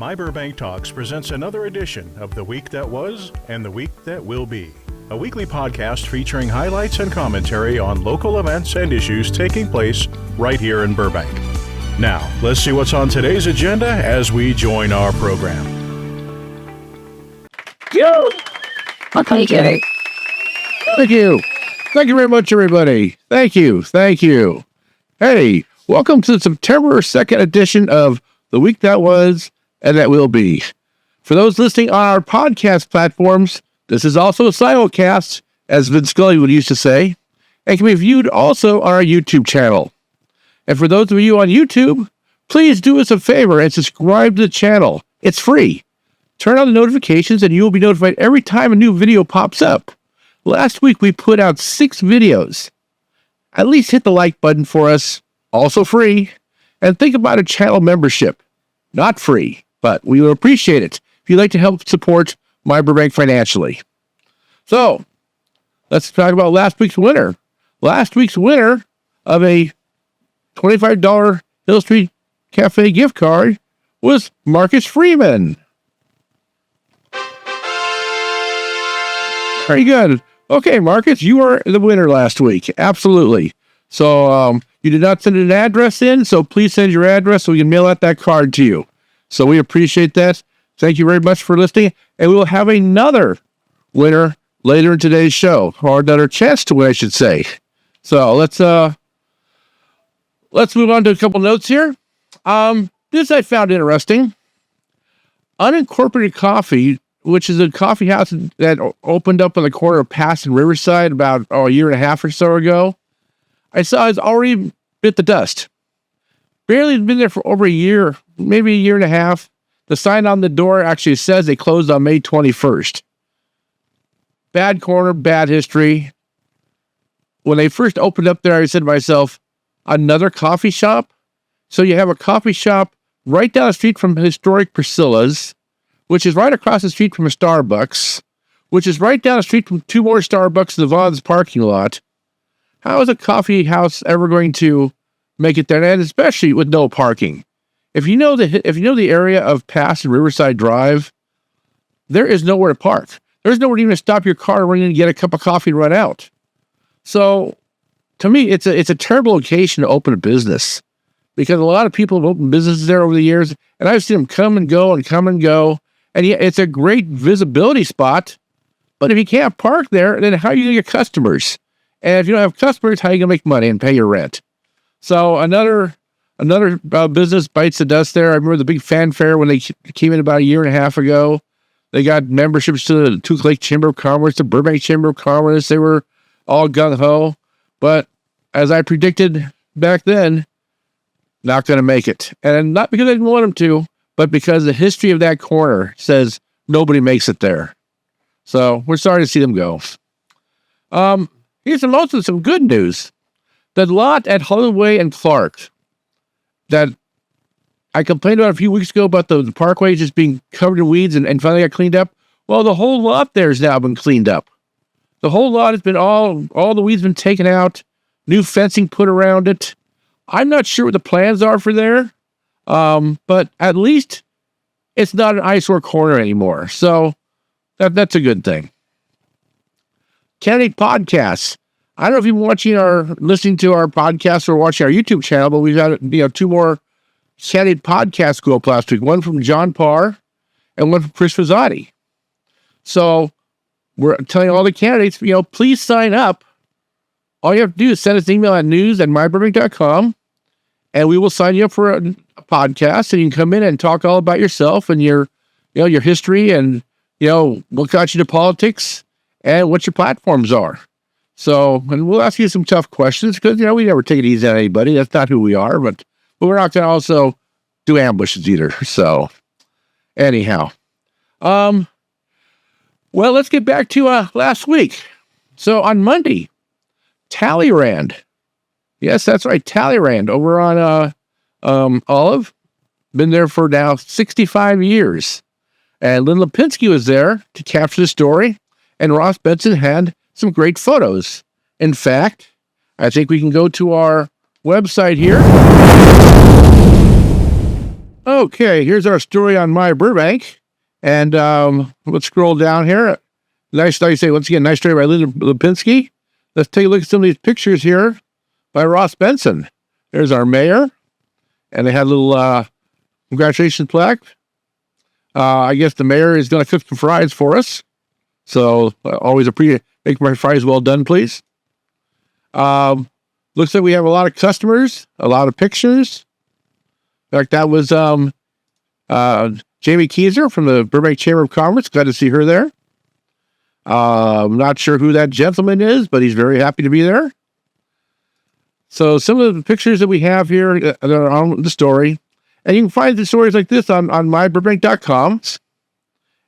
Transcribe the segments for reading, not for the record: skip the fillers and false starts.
My Burbank Talks presents another edition of The Week That Was and The Week That Will Be, a weekly podcast featuring highlights and commentary on local events and issues taking place right here in Burbank. Now, let's see what's on today's agenda as we join our program. Yo! Okay, Jerry. Thank you. Thank you very much, everybody. Thank you. Thank you. Hey, welcome to the September 2nd edition of The Week That Was and That Will Be. For those listening on our podcast platforms, this is also a simulcast, as Vince Scully would used to say, and can be viewed also on our YouTube channel. And for those of you on YouTube, please do us a favor and subscribe to the channel. It's free. Turn on the notifications and you will be notified every time a new video pops up. Last week we put out 6 videos. At least hit the like button for us, also free, and think about a channel membership. Not free, but we would appreciate it if you'd like to help support My Burbank financially. So, let's talk about last week's winner. Last week's winner of a $25 Hill Street Cafe gift card was Marcus Freeman. Very good. Okay, Marcus, you are the winner last week. Absolutely. So, you did not send an address in, so please send your address so we can mail out that card to you. So we appreciate that. Thank you very much for listening. And we will have another winner later in today's show, or another chance to win, I should say. So let's move on to a couple notes here. This I found interesting. Unincorporated Coffee, which is a coffee house that opened up on the corner of Pass and Riverside about a year and a half or so ago, I saw it's already bit the dust. Barely been there for over a year, maybe a year and a half. The sign on the door actually says they closed on May 21st. Bad corner, bad history. When they first opened up there, I said to myself, another coffee shop? So you have a coffee shop right down the street from historic Priscilla's, which is right across the street from a Starbucks, which is right down the street from 2 more Starbucks in the Vaughn's parking lot. How is a coffee house ever going to make it there, and especially with no parking? If you know the area of Pass and Riverside Drive, there is nowhere to park. There's nowhere to even stop your car, run in and get a cup of coffee and run out. So, to me, it's a terrible location to open a business, because a lot of people have opened businesses there over the years, and I've seen them come and go and come and go. And yeah, it's a great visibility spot, but if you can't park there, then how are you going to get customers? And if you don't have customers, how are you going to make money and pay your rent? So another business bites the dust there. I remember the big fanfare when they came in about a year and a half ago. They got memberships to the Tuke Lake Chamber of Commerce, the Burbank Chamber of Commerce. They were all gung-ho. But as I predicted back then, not going to make it. And not because I didn't want them to, but because the history of that corner says nobody makes it there. So we're sorry to see them go. Here's also some good news. The lot at Holloway and Clark that I complained about a few weeks ago about the parkway just being covered in weeds and finally got cleaned up. Well, the whole lot there has now been cleaned up. The whole lot has been all the weeds been taken out, new fencing put around it. I'm not sure what the plans are for there, but at least it's not an eyesore corner anymore. So that's a good thing. Candidate podcasts. I don't know if you've been watching or listening to our podcast or watching our YouTube channel, but we've had 2 more candidate podcasts go up last week. One from John Parr and one from Chris Fazzotti. So we're telling all the candidates, please sign up. All you have to do is send us an email at news@myburbank.com, and we will sign you up for a podcast, and you can come in and talk all about yourself and your history and, what got you to politics and what your platforms are. So, and we'll ask you some tough questions because, we never take it easy on anybody. That's not who we are, but we're not going to also do ambushes either. So, anyhow. Well, let's get back to last week. So, on Monday, Talleyrand. Yes, that's right, Talleyrand over on Olive. Been there for now 65 years. And Lynn Lipinski was there to capture the story, and Ross Benson had some great photos. In fact, I think we can go to our website here Okay, here's our story on my Burbank. And let's scroll down here. Nice, like I say, once again, nice story by Linda Lipinski. Let's take a look at some of these pictures here by Ross Benson. There's our mayor, and they had a little congratulations plaque. I guess the mayor is going to cook some fries for us. So always appreciate, make my fries well done, please. Looks like we have a lot of customers, a lot of pictures. In fact, that was Jamie Keyser from the Burbank Chamber of Commerce. Glad to see her there. I'm not sure who that gentleman is, but he's very happy to be there. So some of the pictures that we have here that are on the story, and you can find the stories like this on myburbank.com.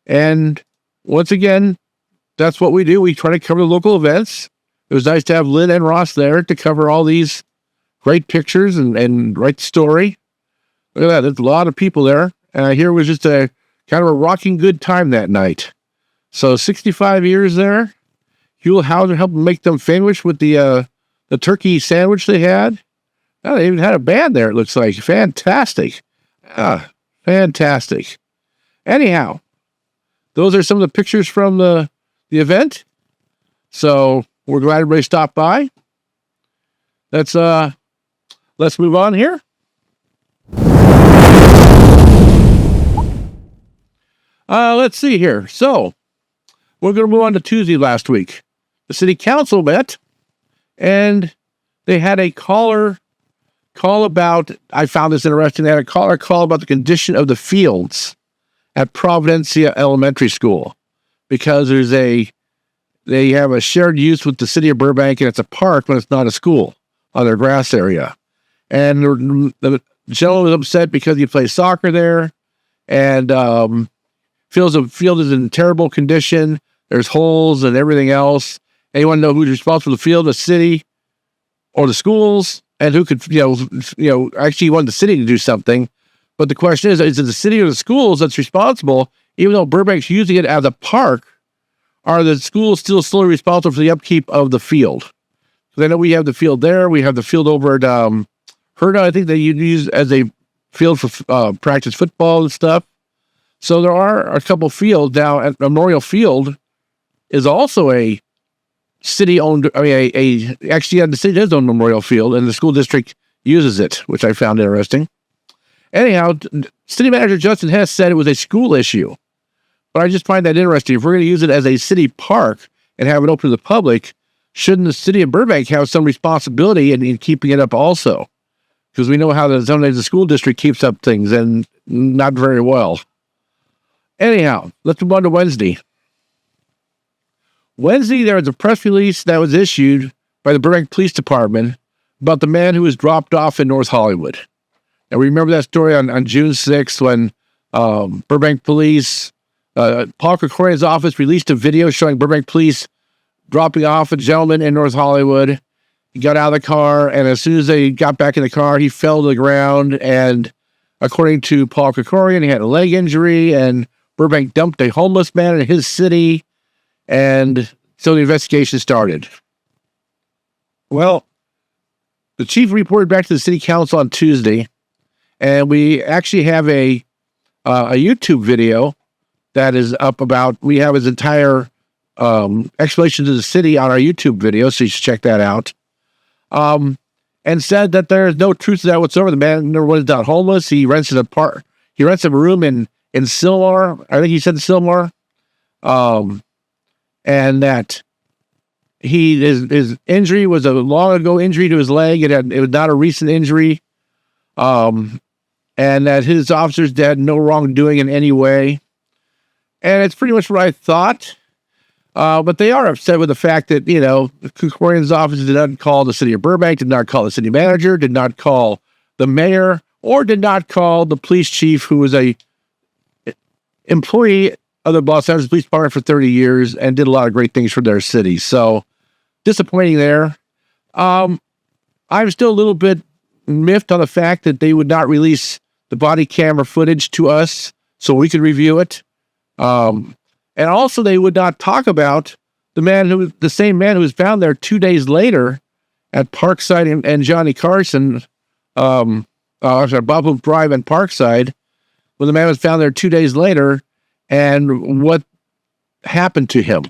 And once again, that's what we do. We try to cover the local events. It was nice to have Lynn and Ross there to cover all these great pictures and write the story. Look at that. There's a lot of people there. And I hear it was just a kind of a rocking good time that night. So 65 years there. Hewell Hauser helped make them famous with the turkey sandwich they had. Oh, they even had a band there, it looks like. Fantastic. Fantastic. Anyhow, those are some of the pictures from the event. So we're glad everybody stopped by. Let's move on here. Let's see here. So we're going to move on to Tuesday last week. The city council met, and they had a call about, I found this interesting, they had a call about the condition of the fields at Providencia Elementary School, because they have a shared use with the city of Burbank, and it's a park when it's not a school on their grass area. And the gentleman was upset because he plays soccer there, and feels the field is in terrible condition. There's holes and everything else. And you want to know who's responsible for the field, the city or the schools, and who could, actually want the city to do something. But the question is it the city or the schools that's responsible, even though Burbank's using it as a park? Are the schools still solely responsible for the upkeep of the field? Because I know we have the field there. We have the field over at Herda. I think they use as a field for practice football and stuff. So there are a couple fields now. At Memorial Field is also a city-owned. Actually, the city does own Memorial Field, and the school district uses it, which I found interesting. Anyhow, City Manager Justin Hess said it was a school issue. But I just find that interesting. If we're going to use it as a city park and have it open to the public, shouldn't the city of Burbank have some responsibility in keeping it up also? Because we know how sometimes the school district keeps up things, and not very well. Anyhow, let's move on to Wednesday. Wednesday, there was a press release that was issued by the Burbank Police Department about the man who was dropped off in North Hollywood. Now, remember that story on June 6th when Burbank Police, Paul Krikorian's office released a video showing Burbank Police dropping off a gentleman in North Hollywood. He got out of the car, and as soon as they got back in the car, he fell to the ground, and according to Paul Krikorian, he had a leg injury, and Burbank dumped a homeless man in his city, and so the investigation started. Well, the chief reported back to the city council on Tuesday, and we actually have a YouTube video that is up about, we have his entire explanation to the city on our YouTube video, so you should check that out. And said that there is no truth to that whatsoever. The man never was not homeless. He rents a room in Sylmar. I think he said Sylmar. And that his injury was a long ago injury to his leg. It was not a recent injury. And that his officers had no wrongdoing in any way. And it's pretty much what I thought. But they are upset with the fact that, Krikorian's office did not call the city of Burbank, did not call the city manager, did not call the mayor, or did not call the police chief, who was a employee of the Los Angeles Police Department for 30 years and did a lot of great things for their city. So disappointing there. I'm still a little bit miffed on the fact that they would not release the body camera footage to us so we could review it. And also they would not talk about the same man who was found there 2 days later at Parkside and Johnny Carson, Bob Hope Drive and Parkside, when the man was found there 2 days later, and what happened to him.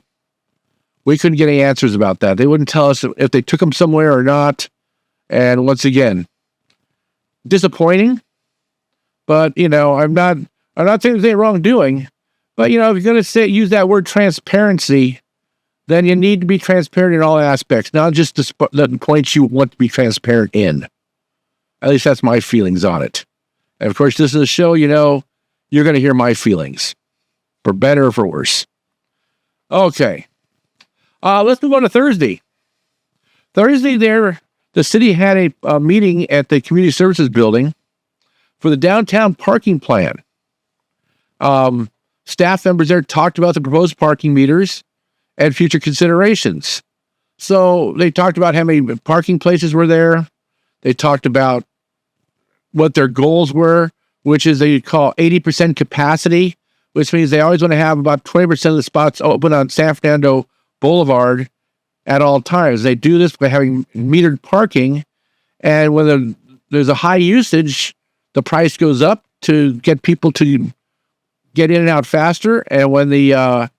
We couldn't get any answers about that. They wouldn't tell us if they took him somewhere or not. And once again, disappointing. But, I'm not saying there's anything wrongdoing. But, if you're going to use that word transparency, then you need to be transparent in all aspects, not just the points you want to be transparent in. At least that's my feelings on it. And of course, this is a show, you're going to hear my feelings, for better or for worse. Okay. Let's move on to Thursday. Thursday there, the city had a meeting at the Community Services Building for the downtown parking plan. Staff members there talked about the proposed parking meters and future considerations. So they talked about how many parking places were there. They talked about what their goals were, which is they call 80% capacity, which means they always want to have about 20% of the spots open on San Fernando Boulevard at all times. They do this by having metered parking, and when there's a high usage, the price goes up to get people to get in and out faster, and when the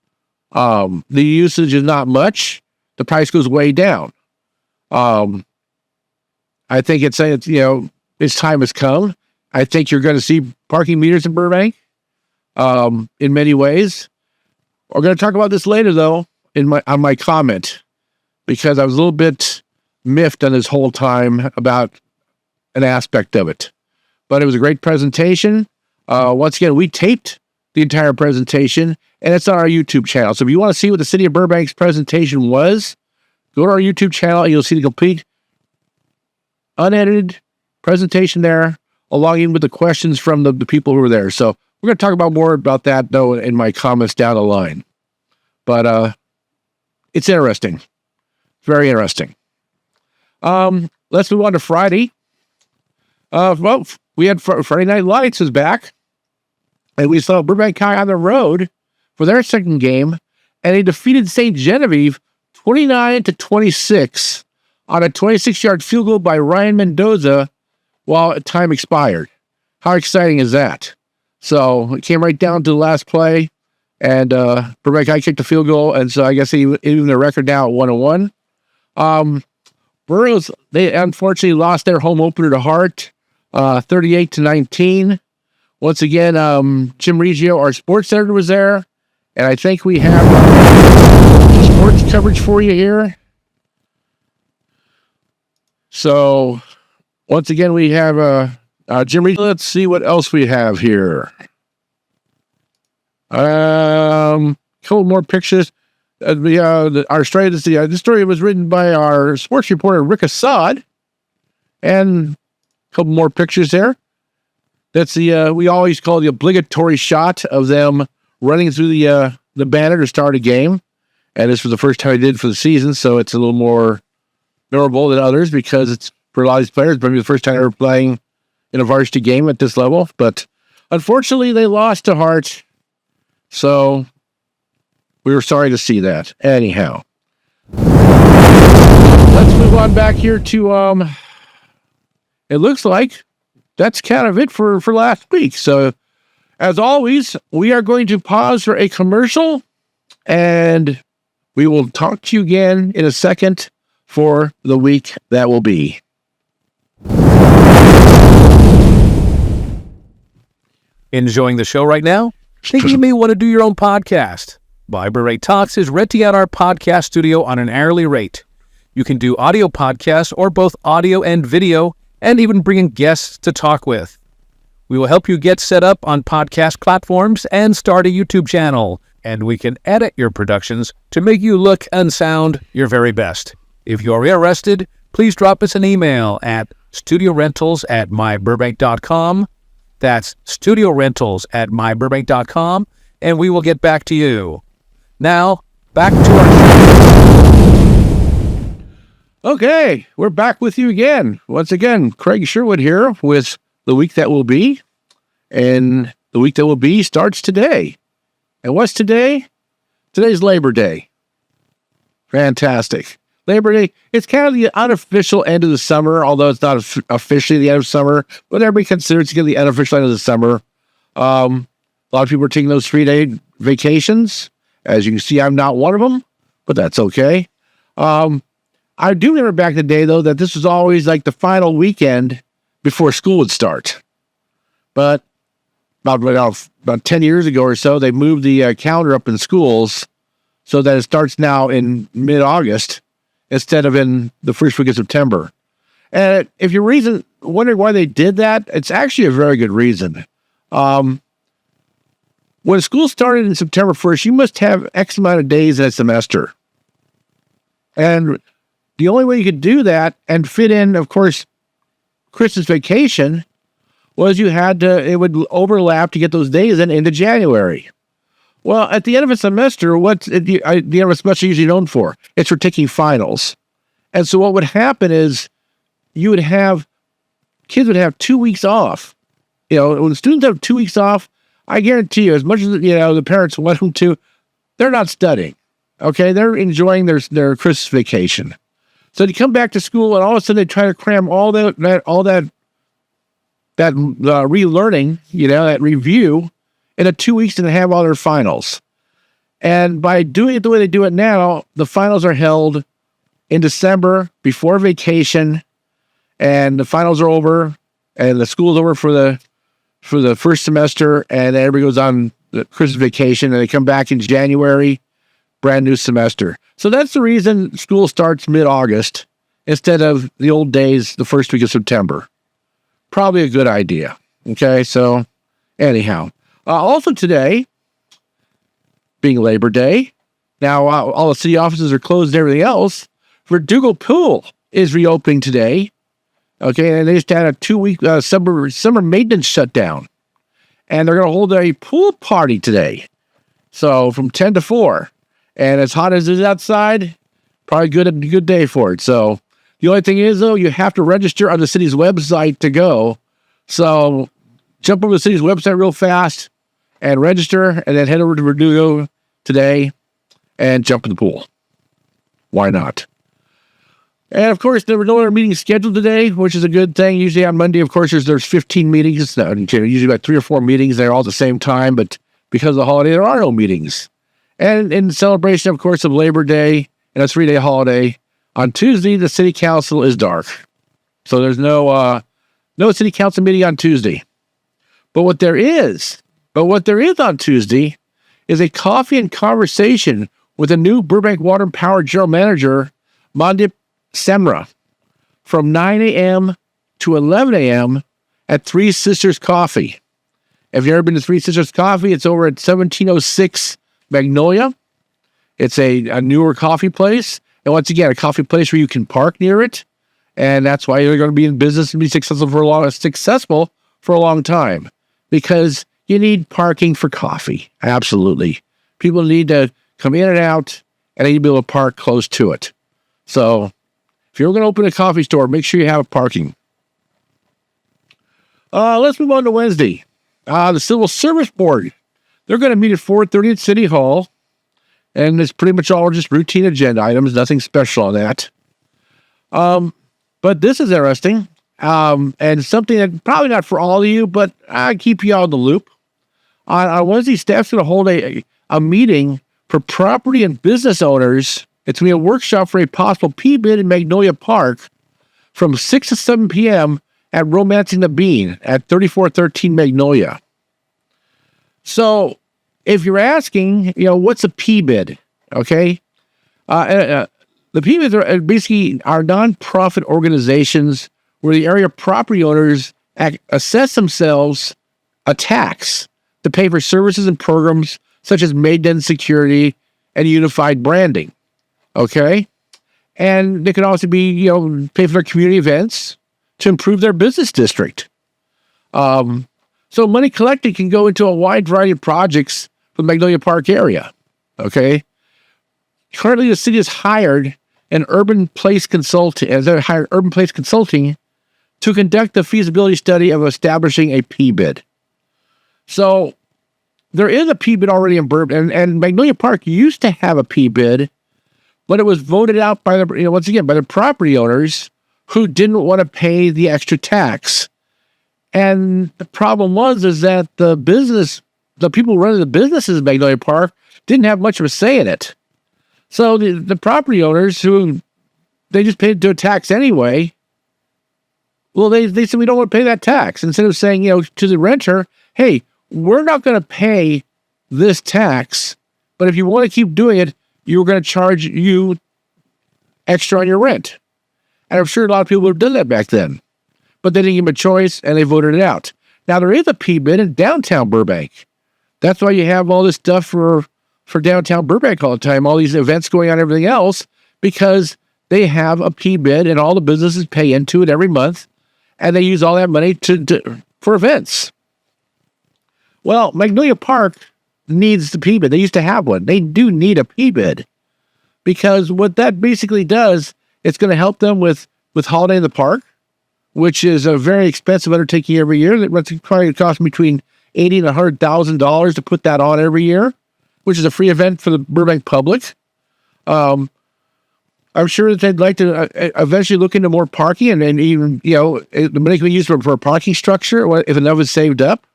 usage is not much, the price goes way down. I think it's its time has come. I think you're going to see parking meters in Burbank in many ways. We're going to talk about this later, though, on my comment, because I was a little bit miffed on this whole time about an aspect of it. But it was a great presentation. Once again, we taped the entire presentation, and it's on our YouTube channel. So if you want to see what the City of Burbank's presentation was, go to our YouTube channel, and you'll see the complete, unedited presentation there, along even with the questions from the people who were there. So we're going to talk about more about that, though, in my comments down the line. But it's interesting. Very interesting. Let's move on to Friday. We had Friday Night Lights is back, and we saw Burbank High on the road for their second game, and they defeated St. Genevieve 29-26 on a 26-yard field goal by Ryan Mendoza while time expired. How exciting is that? So it came right down to the last play, and Burbank High kicked a field goal, and so I guess even their record now at 1-1. Burroughs, they unfortunately lost their home opener to Hart, 38-19. Once again, Jim Reggio, our sports editor, was there, and I think we have sports coverage for you here. So, once again, we have Jim Reggio. Let's see what else we have here. Couple more pictures. Our story. This story was written by our sports reporter Rick Assad, and a couple more pictures there. That's we always call the obligatory shot of them running through the banner to start a game, and this was the first time I did for the season, so it's a little more memorable than others because it's for a lot of these players maybe the first time ever playing in a varsity game at this level. But unfortunately, they lost to Hart, so we were sorry to see that. Anyhow, let's move on back here to it looks like that's kind of it for last week. So, as always, we are going to pause for a commercial, and we will talk to you again in a second for the week that will be. Enjoying the show right now? Think you may want to do your own podcast? Burbank Talks is renting out our podcast studio on an hourly rate. You can do audio podcasts or both audio and video, and even bring in guests to talk with. We will help you get set up on podcast platforms and start a YouTube channel, and we can edit your productions to make you look and sound your very best. If you're interested, please drop us an email at studiorentals@myburbank.com. That's studiorentals@myburbank.com, and we will get back to you. Now, back to our show. Okay, we're back with you again. Once again, Craig Sherwood here with the week that will be. And the week that will be starts today. And what's today? Today's Labor Day. Fantastic. Labor Day, it's kind of the unofficial end of the summer, although it's not officially the end of summer, but everybody considers it the unofficial end of the summer. A lot of people are taking those 3-day vacations. As you can see, I'm not one of them, but that's okay. I do remember back in the day, though, that this was always like the final weekend before school would start. But about 10 years ago or so, they moved the calendar up in schools so that it starts now in mid-August instead of in the first week of September. And if you're wondering why they did that, it's actually a very good reason. When school started in September 1st, you must have X amount of days in a semester. And the only way you could do that and fit in, of course, Christmas vacation was it would overlap to get those days into January. Well, at the end of a semester, what's the end of a semester usually known for? It's for taking finals. And so what would happen is kids would have 2 weeks off. When students have 2 weeks off, I guarantee you, as much as, the parents want them to, they're not studying. Okay. They're enjoying their Christmas vacation. So they come back to school and all of a sudden they try to cram all that relearning, that review into 2 weeks and have all their finals. And by doing it the way they do it now, the finals are held in December before vacation, and the finals are over and the school's over for the first semester, and then everybody goes on the Christmas vacation, and they come back in January, brand new semester. So that's the reason school starts mid-August instead of the old days, the first week of September. Probably a good idea. Okay, so anyhow. Also today, being Labor Day, now all the city offices are closed and everything else. Verdugo Pool is reopening today. Okay, and they just had a 2-week summer maintenance shutdown. And they're going to hold a pool party today. So from 10 to 4. And as hot as it is outside, probably a good day for it. So the only thing is, though, you have to register on the city's website to go. So jump over to the city's website real fast and register, and then head over to Verdugo today and jump in the pool. Why not? And, of course, there were no other meetings scheduled today, which is a good thing. Usually on Monday, of course, there's 15 meetings. Usually about 3 or 4 meetings. They're all at the same time, but because of the holiday, there are no meetings. And in celebration, of course, of Labor Day and a 3-day holiday, on Tuesday, the city council is dark. So there's no city council meeting on Tuesday. But what there is on Tuesday is a coffee and conversation with a new Burbank Water and Power General Manager, Mandip Semra, from 9 a.m. to 11 a.m. at Three Sisters Coffee. If you've ever been to Three Sisters Coffee, it's over at 1706 Magnolia. It's a newer coffee place. And once again, a coffee place where you can park near it. And that's why you're going to be in business and be successful for a long time. Because you need parking for coffee. Absolutely. People need to come in and out, and they need to be able to park close to it. So if you're going to open a coffee store, make sure you have parking. Let's move on to Wednesday. The Civil Service Board. They're going to meet at 4:30 at City Hall. And it's pretty much all just routine agenda items. Nothing special on that. But this is interesting. And something that probably not for all of you, but I keep you all in the loop. On Wednesday, staff's going to hold a meeting for property and business owners. It's going to be a workshop for a possible P-bid in Magnolia Park from 6 to 7 p.m. at Romancing the Bean at 3413 Magnolia. So if you're asking, what's a P-bid? Okay. The P-bids are basically our nonprofit organizations where the area property owners assess themselves a tax to pay for services and programs such as maintenance, security, and unified branding. Okay? And they can also be, pay for their community events to improve their business district. So money collected can go into a wide variety of projects for the Magnolia Park area. Okay? Currently, the city has hired an urban place consulting to conduct the feasibility study of establishing a P-bid. So there is a P-bid already in Burbank, and Magnolia Park used to have a P-bid, but it was voted out by the property owners who didn't want to pay the extra tax. And the problem is that the people running the businesses in Magnolia Park didn't have much of a say in it. So the property owners who they just paid to a tax anyway, well, they said, we don't want to pay that tax. Instead of saying, to the renter, hey, we're not going to pay this tax, but if you want to keep doing it, you're going to charge you extra on your rent. And I'm sure a lot of people would have done that back then, but they didn't give them a choice and they voted it out. Now there is a P-bid in downtown Burbank. That's why you have all this stuff for downtown Burbank all the time, all these events going on, everything else, because they have a P-bid and all the businesses pay into it every month, and they use all that money for events. Well, Magnolia Park needs the P-bid. They used to have one. They do need a P-bid, because what that basically does, it's going to help them with Holiday in the Park, which is a very expensive undertaking every year. That probably costs between $80,000 and $100,000 to put that on every year, which is a free event for the Burbank public. I'm sure that they'd like to eventually look into more parking and even, the money can be used for a parking structure if enough is saved up.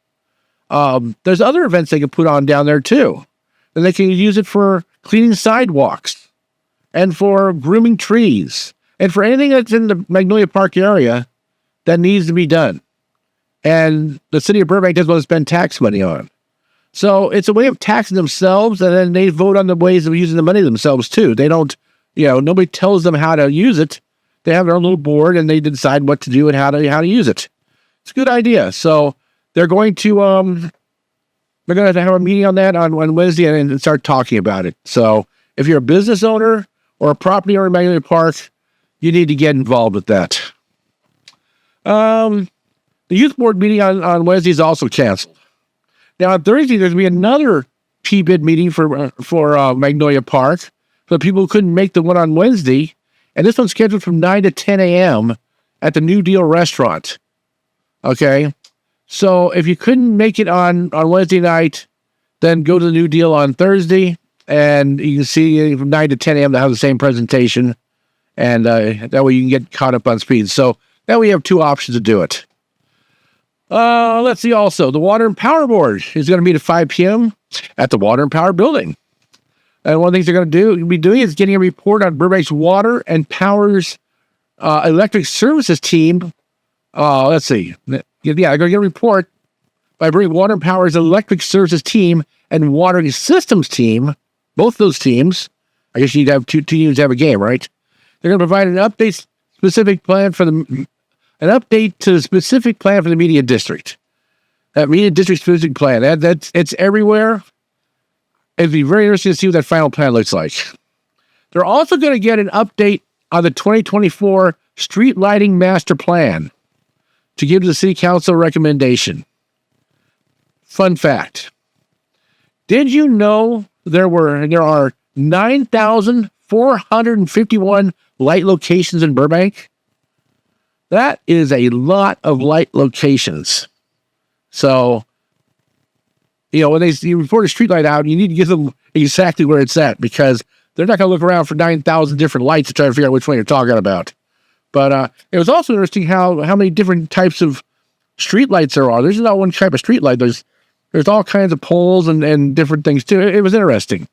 There's other events they can put on down there too. And they can use it for cleaning sidewalks and for grooming trees and for anything that's in the Magnolia Park area that needs to be done. And the city of Burbank doesn't want to spend tax money on. So it's a way of taxing themselves, and then they vote on the ways of using the money themselves too. They don't, nobody tells them how to use it. They have their own little board and they decide what to do and how to use it. It's a good idea. So they're going to have a meeting on that on Wednesday and start talking about it. So if you're a business owner or a property owner in Magnolia Park, you need to get involved with that. The youth board meeting on Wednesday is also canceled. Now on Thursday, there's going to be another P-bid meeting for Magnolia Park for the people who couldn't make the one on Wednesday. And this one's scheduled from 9 to 10 a.m. at the New Deal restaurant. Okay. So if you couldn't make it on Wednesday night, then go to the New Deal on Thursday, and you can see from 9 to 10 a.m. they have the same presentation, and that way you can get caught up on speed. So that way you have two options to do it. Let's see also, the Water and Power Board is going to meet at 5 p.m. at the Water and Power Building. And one of the things they're going to be doing is getting a report on Burbank's Water and Power's electric services team. Let's see. Yeah, they're going to get a report by bringing Water and Power's electric services team and watering systems team, both those teams. I guess you need to have two teams to have a game, right? They're going to provide an update to the specific plan for the media district. That media district specific plan. It's everywhere. It'd be very interesting to see what that final plan looks like. They're also going to get an update on the 2024 street lighting master plan to give to the city council recommendation. Fun fact. Did you know there are 9,451 light locations in Burbank? That is a lot of light locations. So, when you report a street light out, you need to give them exactly where it's at, because they're not going to look around for 9,000 different lights to try to figure out which one you're talking about. But it was also interesting how many different types of street lights there are. There's not one type of street light. There's all kinds of poles and different things too. It was interesting.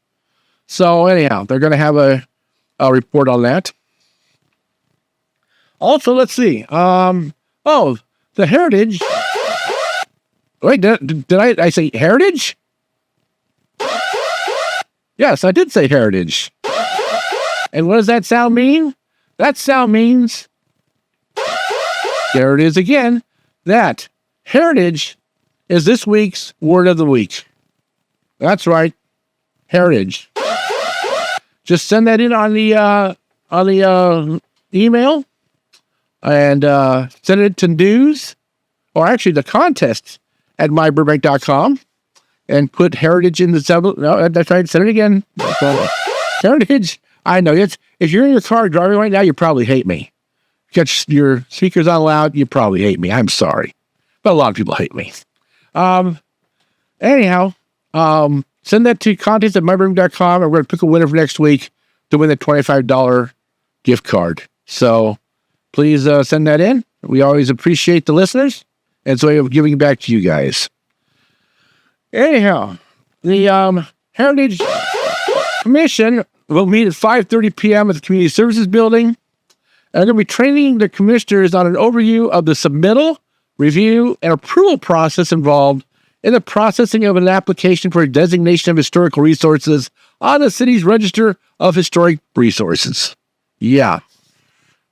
So anyhow, they're going to have a report on that. Also, let's see. The Heritage. Wait, did I say Heritage? Yes, I did say Heritage. And what does that sound mean? That sound means, there it is again, that Heritage is this week's word of the week. That's right, Heritage. Just send that in on the email, and send it to news, or actually the contest at myburbank.com, and put Heritage in the subject. No, that's right. Send it again. Heritage. I know if you're in your car driving right now, you probably hate me. Get your speakers on loud. You probably hate me. I'm sorry, but a lot of people hate me. Anyhow, send that to contest at myburbank.com, and we're going to pick a winner for next week to win the $25 gift card. So please send that in. We always appreciate the listeners, And so I'm giving it back to you guys. Anyhow, the Heritage Commission will meet at 5:30 p.m. at the Community Services Building. And they're going to be training the commissioners on an overview of the submittal, review, and approval process involved in the processing of an application for a designation of historical resources on the city's Register of Historic Resources. Yeah,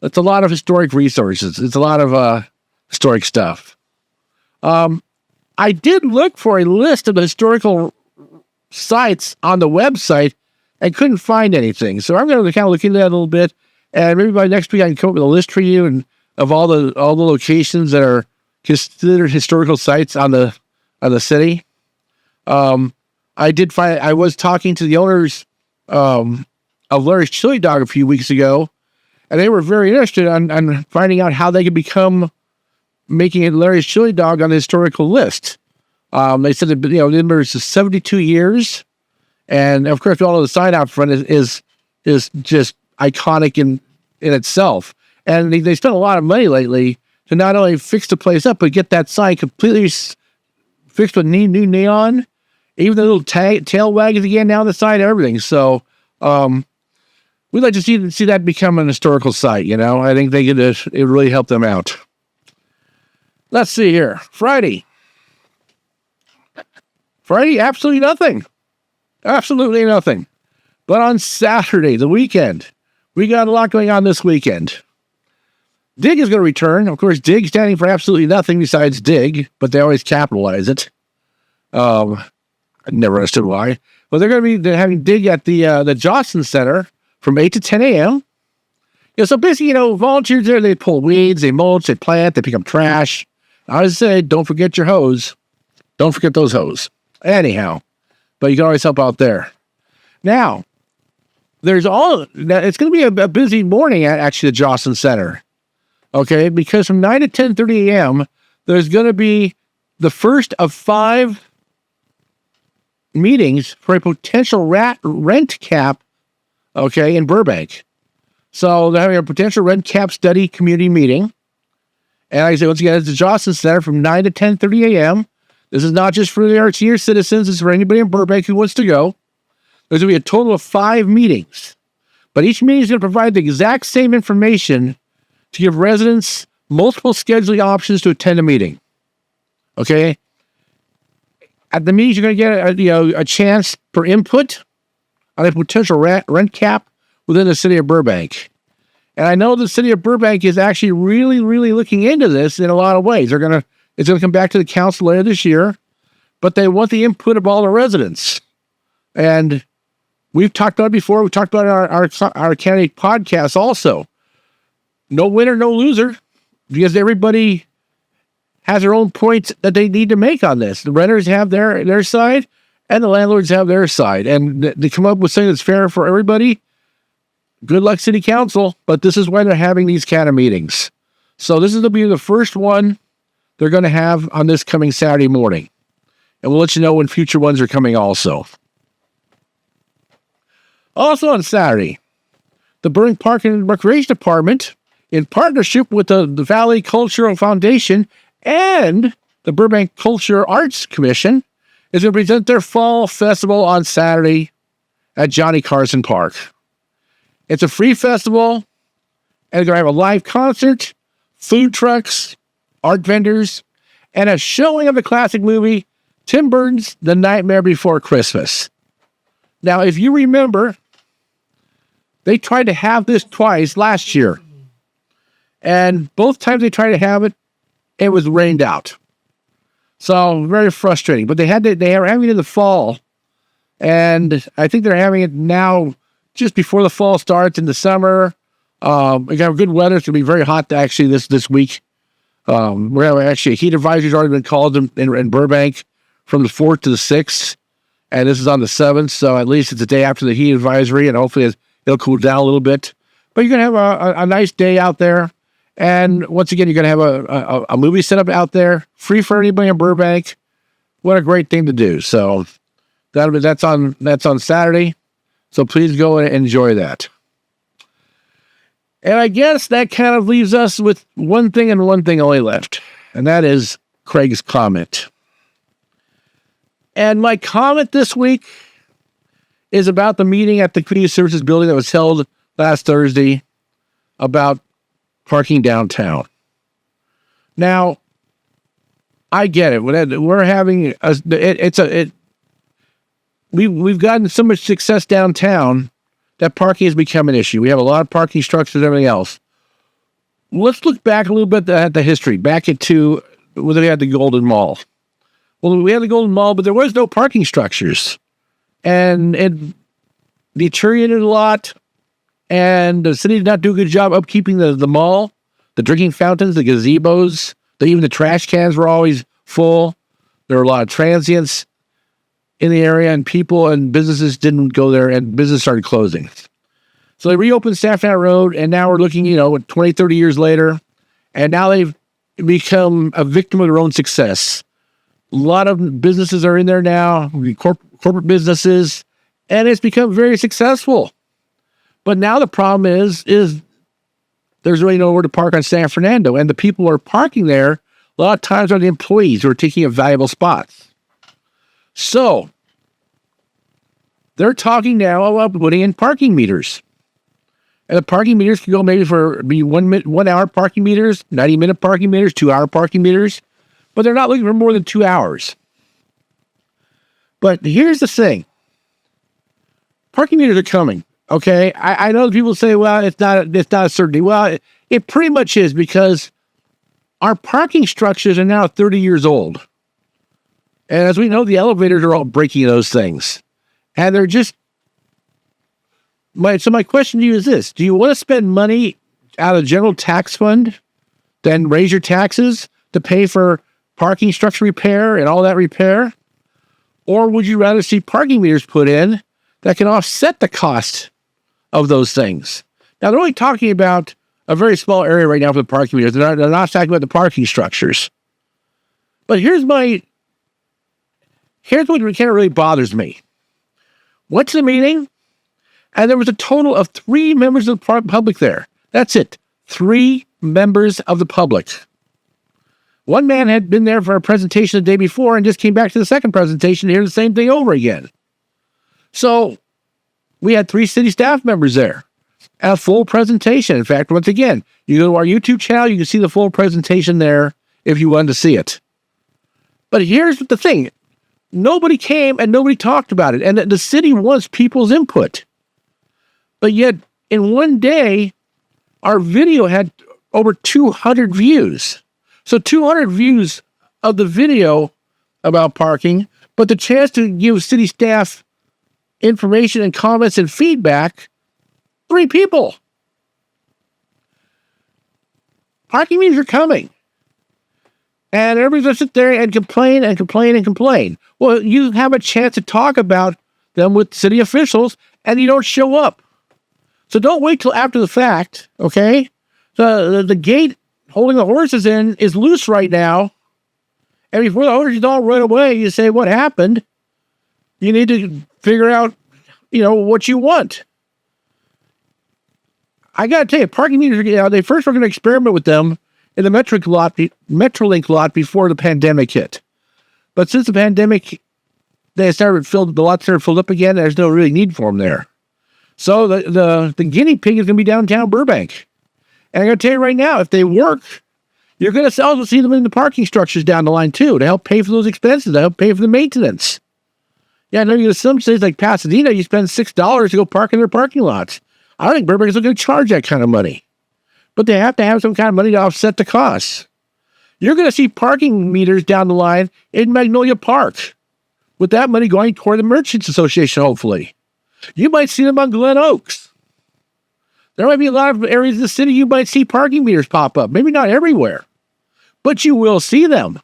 that's a lot of historic resources. It's a lot of historic stuff. I did look for a list of the historical sites on the website and couldn't find anything. So I'm going to kind of look into that a little bit, and maybe by next week I can come up with a list for you and of all the locations that are considered historical sites on the city. I did find I was talking to the owners of Larry's Chili Dog a few weeks ago, and they were very interested on finding out how they could become making it Larry's Chili Dog on the historical list. They said that, the number is 72 years, and of course, all of the sign out front is just iconic in itself. And they spent a lot of money lately to not only fix the place up, but get that sign completely fixed with new neon, even the little tail wagons again down the side, everything. So we'd like to see that become an historical site. I think it really help them out. Let's see here. Friday, absolutely nothing. Absolutely nothing. But on Saturday, the weekend, we got a lot going on this weekend. Dig is going to return. Of course, Dig standing for absolutely nothing besides dig, but they always capitalize it. I never understood why. But they're having Dig at the Johnson Center from 8 to 10 a.m. So basically, volunteers there, they pull weeds, they mulch, they plant, they pick up trash. I always say, don't forget your hose. Don't forget those hose. Anyhow, but you can always help out there. Now, it's going to be a busy morning at actually the Johnson Center. Okay, because from 9 to 10:30 a.m., there's going to be the first of 5 meetings for a potential rent cap, in Burbank. So they're having a potential rent cap study community meeting. And like I say, once again, it's the Johnson Center from 9 to 10:30 a.m. This is not just for our senior citizens. It's for anybody in Burbank who wants to go. There's going to be a total of 5 meetings. But each meeting is going to provide the exact same information to give residents multiple scheduling options to attend a meeting. Okay? At the meetings, you're going to get a chance for input on a potential rent cap within the city of Burbank. And I know the city of Burbank is actually really, really looking into this in a lot of ways. It's going to come back to the council later this year, but they want the input of all the residents. And we've talked about it before. We talked about it on our county podcast also. No winner, no loser, because everybody has their own points that they need to make on this. The renters have their side, and the landlords have their side. And to come up with something that's fair for everybody, good luck, city council. But this is why they're having these kind of meetings. So this is going to be the first one they're going to have on this coming Saturday morning. And we'll let you know when future ones are coming also. Also on Saturday, the Burbank Park and Recreation Department, in partnership with the Valley Cultural Foundation and the Burbank Culture Arts Commission, is going to present their fall festival on Saturday at Johnny Carson Park. It's a free festival, and they're going to have a live concert, food trucks, art vendors, and a showing of the classic movie Tim Burton's The Nightmare Before Christmas. Now, if you remember, they tried to have this twice last year. And both times they tried to have it, it was rained out. So very frustrating. But they are having it in the fall. And I think they're having it now just before the fall starts in the summer. We got good weather. It's going to be very hot actually this week. We're having actually a heat advisory has already been called in Burbank from the 4th to the 6th. And this is on the 7th. So at least it's a day after the heat advisory. And hopefully it'll cool down a little bit. But you're going to have a nice day out there. And once again, you're going to have a movie set up out there, free for anybody in Burbank. What a great thing to do. So that's on Saturday. So please go and enjoy that. And I guess that kind of leaves us with one thing and one thing only left. And that is Craig's comment. And my comment this week is about the meeting at the Community Services Building that was held last Thursday about parking downtown. Now, I get it. We're having we've gotten so much success downtown that parking has become an issue. We have a lot of parking structures and everything else. Let's look back a little bit at the history. Back into when we had the Golden Mall. Well, we had the Golden Mall, but there was no parking structures. And it deteriorated a lot. And the city did not do a good job upkeeping the mall, the drinking fountains, the gazebos, even the trash cans were always full. There were a lot of transients in the area, and people and businesses didn't go there, and business started closing. So they reopened Stafford Road, and now we're looking, 20, 30 years later, and now they've become a victim of their own success. A lot of businesses are in there now, corporate businesses, and it's become very successful. But now the problem is there's really nowhere to park on San Fernando, and the people who are parking there, a lot of times are the employees who are taking up valuable spots. So they're talking now about putting in parking meters. And the parking meters can go maybe be 1 hour parking meters, 90-minute parking meters, 2-hour parking meters, but they're not looking for more than 2 hours. But here's the thing. Parking meters are coming. Okay, I know people say, well, it's not a certainty. Well, it pretty much is, because our parking structures are now 30 years old. And as we know, the elevators are all breaking those things. And they're just... So my question to you is this. Do you want to spend money out of the general tax fund, then raise your taxes to pay for parking structure repair and all that repair? Or would you rather see parking meters put in that can offset the cost of those things? Now, they're only talking about a very small area right now for the parking meters. They're not talking about the parking structures. But here's what kind of really bothers me. Went to the meeting, and there was a total of 3 members of the public there. That's it. 3 members of the public. One man had been there for a presentation the day before and just came back to the second presentation to hear the same thing over again. So we had 3 city staff members there and a full presentation. In fact, once again, you go to our YouTube channel, you can see the full presentation there if you wanted to see it. But here's the thing. Nobody came and nobody talked about it. And the city wants people's input. But yet, in one day, our video had over 200 views. So 200 views of the video about parking, but the chance to give city staff information and comments and feedback, 3 people. Parking meters are coming. And everybody's going to sit there and complain and complain and complain. Well, you have a chance to talk about them with city officials, and you don't show up. So don't wait till after the fact, okay? The gate holding the horses in is loose right now. And before the horses all run away, you say, what happened? You need to figure out, what you want. I got to tell you, parking meters, they first were going to experiment with them in the Metrolink lot before the pandemic hit. But since the pandemic, the lots started filled up again. There's no really need for them there. So the guinea pig is going to be downtown Burbank. And I'm going to tell you right now, if they work, you're going to also see them in the parking structures down the line too, to help pay for those expenses, to help pay for the maintenance. Yeah, I know you go to some cities like Pasadena, you spend $6 to go park in their parking lots. I don't think Burbank is going to charge that kind of money. But they have to have some kind of money to offset the costs. You're going to see parking meters down the line in Magnolia Park, with that money going toward the Merchants Association, hopefully. You might see them on Glen Oaks. There might be a lot of areas of the city you might see parking meters pop up. Maybe not everywhere, but you will see them.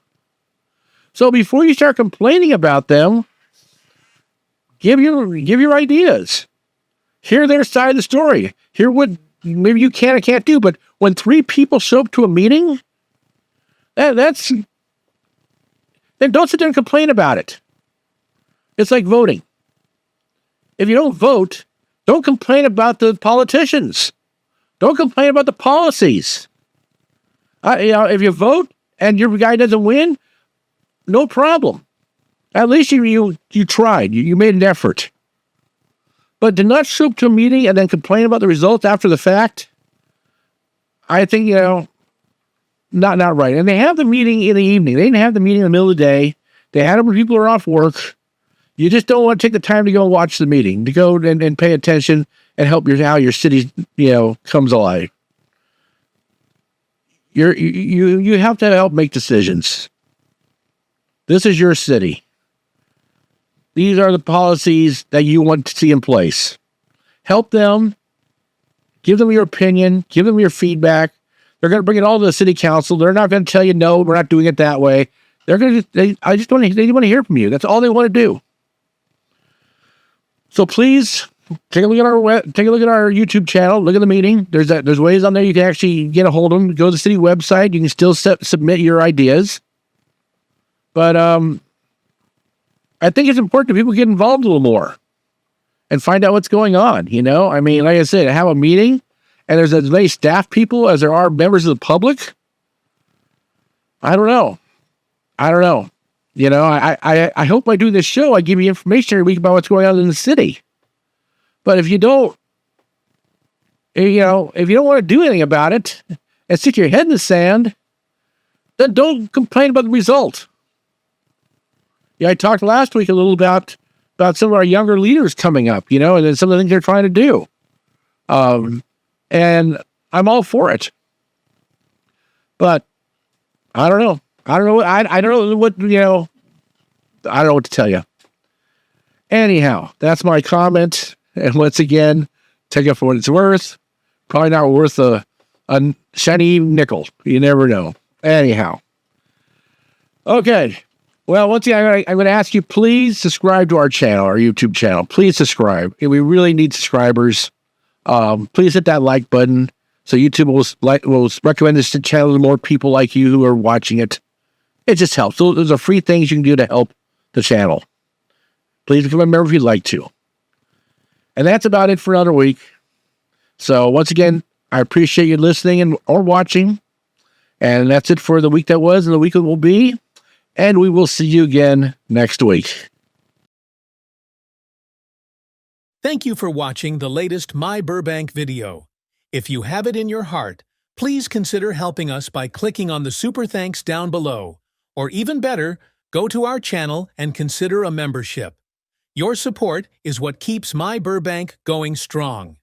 So before you start complaining about them, give your ideas. Hear their side of the story. Hear what maybe you can or can't do. But when 3 people show up to a meeting, then don't sit there and complain about it. It's like voting. If you don't vote, don't complain about the politicians. Don't complain about the policies. If you vote and your guy doesn't win, no problem. At least you tried. You made an effort. But to not show up to a meeting and then complain about the results after the fact, I think, not right. And they have the meeting in the evening. They didn't have the meeting in the middle of the day. They had it when people are off work. You just don't want to take the time to go watch the meeting, to go and pay attention and help how your city, comes alive. You have to help make decisions. This is your city. These are the policies that you want to see in place. Help them. Give them your opinion. Give them your feedback. They're going to bring it all to the city council. They're not going to tell you, no, we're not doing it that way. They want to hear from you. That's all they want to do. So please take a look at our YouTube channel. Look at the meeting. There's ways on there you can actually get a hold of them. Go to the city website. You can still submit your ideas. But I think it's important that people get involved a little more and find out what's going on. I mean, like I said, have a meeting and there's as many staff people as there are members of the public. I don't know. I hope by doing this show, I give you information every week about what's going on in the city. But if you don't, if you don't want to do anything about it and stick your head in the sand, then don't complain about the result. Yeah, I talked last week a little about some of our younger leaders coming up, and then some of the things they're trying to do. And I'm all for it. But I don't know. I don't know what to tell you. Anyhow, that's my comment. And once again, take it for what it's worth. Probably not worth a shiny nickel. You never know. Anyhow. Okay. Well, once again, I'm going to ask you, please subscribe to our channel, our YouTube channel. Please subscribe. We really need subscribers. Please hit that like button so YouTube will recommend this channel to more people like you who are watching it. It just helps. So those are free things you can do to help the channel. Please become a member if you'd like to. And that's about it for another week. So once again, I appreciate you listening or watching. And that's it for the week that was and the week that will be. And we will see you again next week. Thank you for watching the latest My Burbank video. If you have it in your heart, please consider helping us by clicking on the super thanks down below. Or even better, go to our channel and consider a membership. Your support is what keeps My Burbank going strong.